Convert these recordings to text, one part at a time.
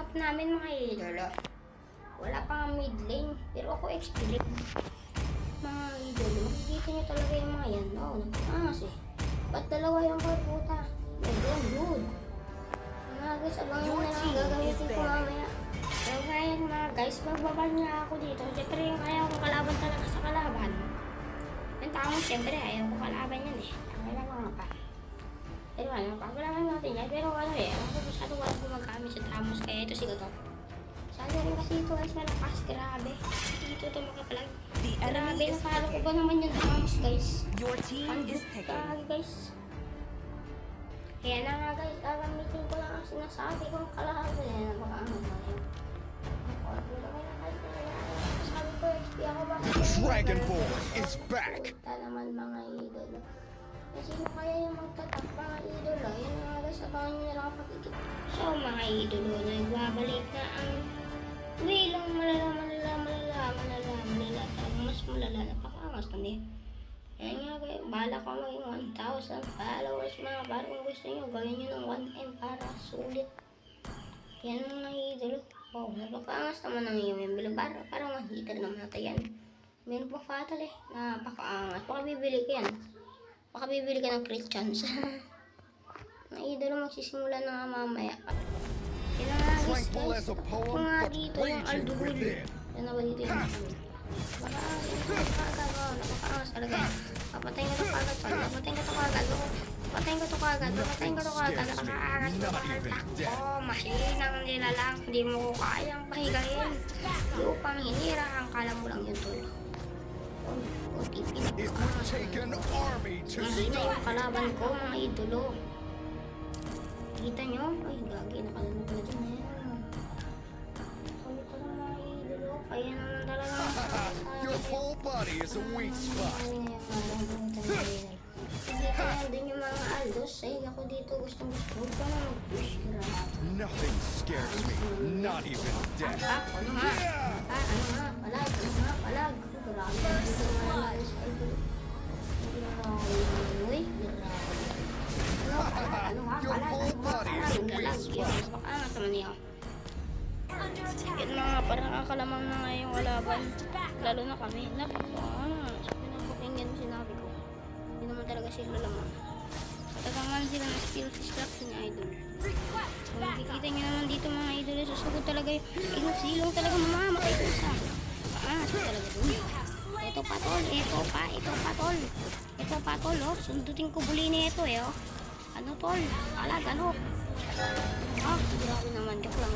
map namin mga idolo. Wala pang mid lane, pero ako XP lane. Mga idolo, makikita nyo talaga yung mga yan. Oo, nagpakangas eh. Ba't dalawa yung puta? Good. Mga guys, abangan mo na lang gagamitin ko mamaya. So ngayon mga guys, magbabal niya ako dito. Siyempre yung ayaw ko kalaban talaga sa kalaban. Yung tao siyempre ayaw ko kalaban yan eh. Kailan ko nga pa. Pero ano, pagkalaman natin yan. Pero ano eh, ako masyado wala gumagamit sa Tamos. Kaya ito si Gato. Sana rin kasi ito guys malakas. Grabe. Dito ito makapalag. Grabe, nakalo ko ba naman yung Tamos guys. Your team is picking. Guys. Kaya na nga guys, gagamitin ko lang ang sinasabi kong kalaban. Yan, napakaangat na yun. Sabi ko, XP ako ba? Dragonborn is back! Punta naman mga idolo. Kasi kung kaya yung magtatak mga idolo, yun nga guys, abangan nyo na lang ang pakikita. So mga idolo, nagbabalik na ang wilang malala, mas malala, napakaangas na niya. Yan nga guys, bala ko maging 1,000 followers mga parang gusto nyo, gawin nyo ng 1M para sulit. Yan mga idolo. Oh, napakaangas naman ng yung bilang parang mahiter naman natin yan. Meron pa fatal eh, napakaangas. Baka bibili ko yan. Baka bibili ka ng crit chance. Mga idolo magsisimula na nga mamaya. Yan na nga guys, kung nga dito yung Aldugul. Yan na ba dito yung Aldugul? Baka napakaangas talaga yan. Papatayin ko ito kagad. Papatayin ko ito kagad. Nakakaangas ko oh, mahinang nila lang. Hindi mo ko kayang pahigayin. Lupang hinira ang kala mo lang yung tulo. It would take an army to Mahina yung stop. kalaban ko mga idolo. Kita nyo? Ay gagi, nakalunod na dyan eh. Kulit ko lang mga idolo. Kaya naman talaga. Your whole body is a weak spot. Hindi ko nandun yung mga aldos. Ay ako dito gustong gusto ko na mag-push. Nothing scares me, not even death. Ano nga? Palag. Grabe. Dito mga alas. Uy, ano nga? Your whole body is a weak spot. Baka naman niya. Yan mga parang akalamang na nga yung kalaban. Lalo na kami. Napakaangas. Pinapakinggan mo sinabi ko. Hindi naman talaga sila lamang. Tagangan sila ng skill destruction ni idol. Kung nakikita nyo naman dito mga idol, susugod talaga yung silong talaga mamamatay ko isa. Paangas ko talaga dun. Ito pa tol, oh. Sundutin ko buli na ito eh, oh. Ano tol? Alag, ano? Ah, grabe naman. Joke lang.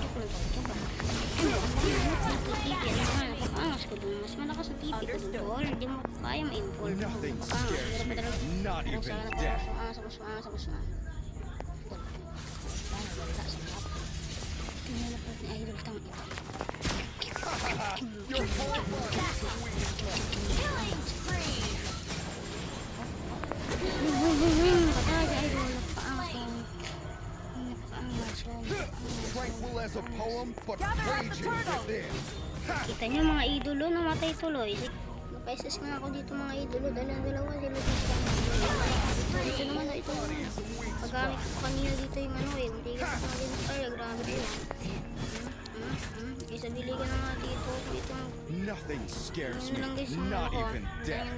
Napakaangas ko dun. Mas malakas ang tipi ko dun, tol. Hindi mo kaya ma-involve. Nothing scares me, not even death. Napakaangas. Nalapot ni idol tang ito. Your whole body is a weak spot. Killing spree. Patay idol. Napakaangas. Tranquil as a poem, but raging within. Kita nyo mga idolo, namatay tuloy. Napaisis nga ako dito mga idolo. Dalawa sila dito. Ito naman, ito. Paggamit ko kanina dito yung ano eh. Hindi ka sa din tayo. Grabe yun. Isa bili ka na nga dito. Nothing scares me, Yun lang guys, not even death.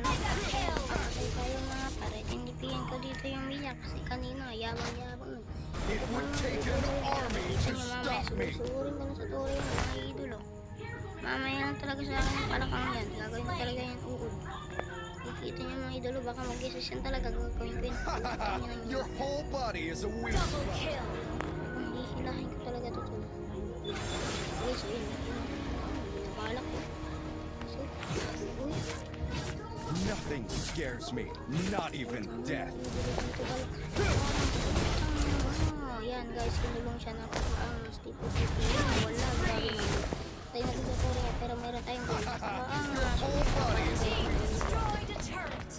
Tayo nga, para tindipihan ko dito yung milya. Kasi kanina, yabang. It would take an army to stop me. Susurin ko na sa tore yung mga idolo. Mamaya lang talaga sa akin yung palakang yan. Gagawin ko talaga yan uod. Nakikita niyo mga idolo, baka mag-isus yan talaga. Gagawin ko yun. Your whole body is a weak spot. Hindi hilahin ko talaga ito. Okay, so yun. Nabalak ko. So, uy. Nothing scares me, not even death. Yan guys, kinulong siya na ang tipo. Wala, grabe. Tayo na dito rin, pero meron tayong goal. Whole body is a weak spot.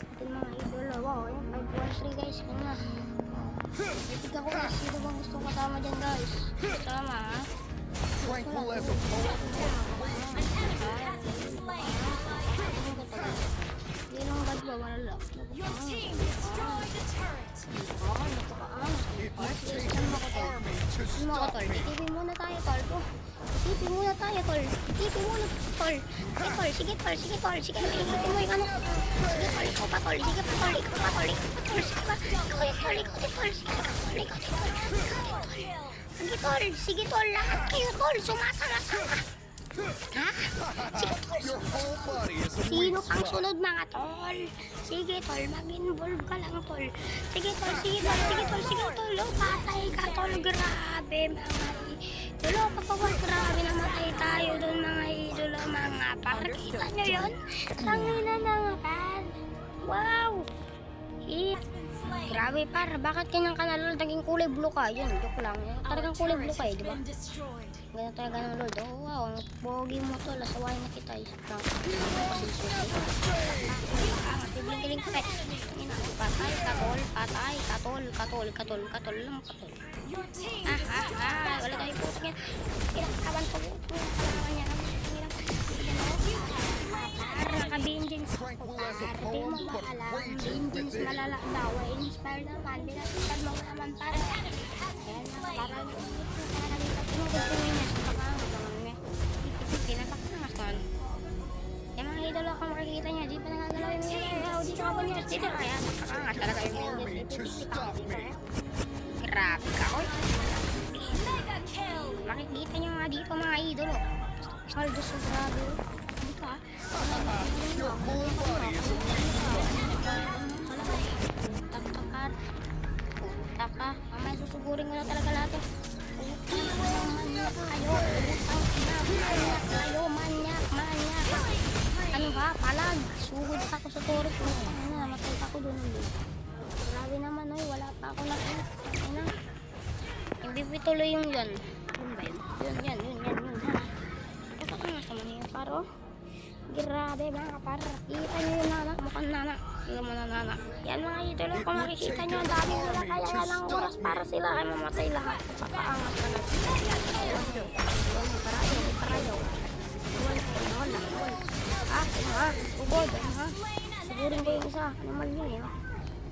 Ito mga idolo. Wow, yan. 5-1-3 guys. Yan na. Itig ako guys. Sino bang gusto kasama dyan guys? Kasama ha? Tranquil as a poem, but Yung God ba? Wala lang. Your team destroyed a Oh, napakaangas. It Sige, takes saan mo an ko, tol? army to Saan mo ko, stop tol? me. Titipin muna tayo, tol. Oh, titipin muna tayo, tol. Titipin muna, tol. Sige, tol. Sige, tol. Sige, ikutin mo yung ano. Sige, tol. Ikaw pa, tol. Sige pa, tol. Ikaw pa, tol. Ikaw pa, tol. Sige pa. Ikutin, tol. Ikutin, tol. Sige, tol. Ikutin, tol. Sige, tol. Sige, tol. Lahat kayo, tol. Sumasama-sama. Ha? Sige, tol. Your whole body is a Sino weak pang spot. sunod, mga tol? Sige, tol. Mag-involve ka lang, tol. Sige, tol. Sige, tol. Sige, tol. Sige, tol. Oh, patay ka, tol. Grabe, mga idolo. Papawal, grabe namatay tayo dun, mga idolo, mga par. Kita nyo yun? Tangina na nga, par. Wow! Grabe, par. Bakit kanyang kanal naging kulay blue ka? Yun, joke lang. Talagang kulay blue ka, di ba? Ganyan talaga ng Lord. Oh, wow, ang pogi mo to. Lasawain na kita. Matibling-giling ka. Patay, katol, patay, katol lang, katol. Wala tayo putang yan. Kinakaban ko. Kinakaban niya. Naka-binjins. Di mo ba alam? Binjins malala daw. Inspired naman. Binasipan mo naman para. Ayan na, parang yung mga idol ako makikita niya, di pa nagagalaw yung mga dito ako niya, dito kaya nakakangas talaga yung mga To stop me. grabe ka, oy. Makikita niyo nga dito mga idol, saldo sa grabe, di ka Your whole body is a weak spot. taktakar taka, mamaya susugurin ko na talaga lahat eh. Manyak. Ano ba? Palag. Sugod ako sa turret ko. Namatay ako doon. Grabe naman, oy. Wala pa ako na. Ano? MVP tuloy yung yan. Yun ba yun? Yun. Ito ka nga sa mga paro. Grabe mga par. Kita nyo yung nana. Mukhang nana. Alam mo na nana. Yan mga idolo. Kung makikita nyo, ang dami nila. Kaya nga lang oras para sila ay mamatay lahat. Papaangat na lang. Parayaw. Ugod. Sigurin ko yung isa. Ano man yun eh.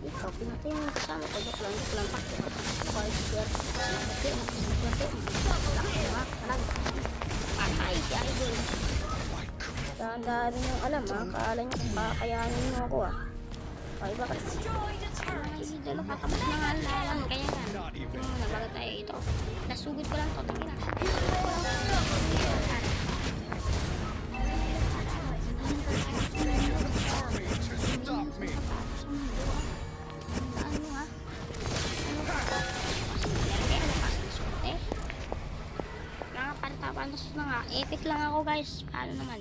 Ikaw, pinatay mo yung kasama. Joke lang. Patay si idol. Daan yung alam ha. Kaala nyo kung kakayanin mo ako ah. Okay, bakit? Idolo, patapos na nga lalang. Kaya nga. Nabaga tayo ito. Nasugod ko lang ito. Tangina. Stop me. Ano ha? Mga partapanos na nga. Epic lang ako guys. Paano naman?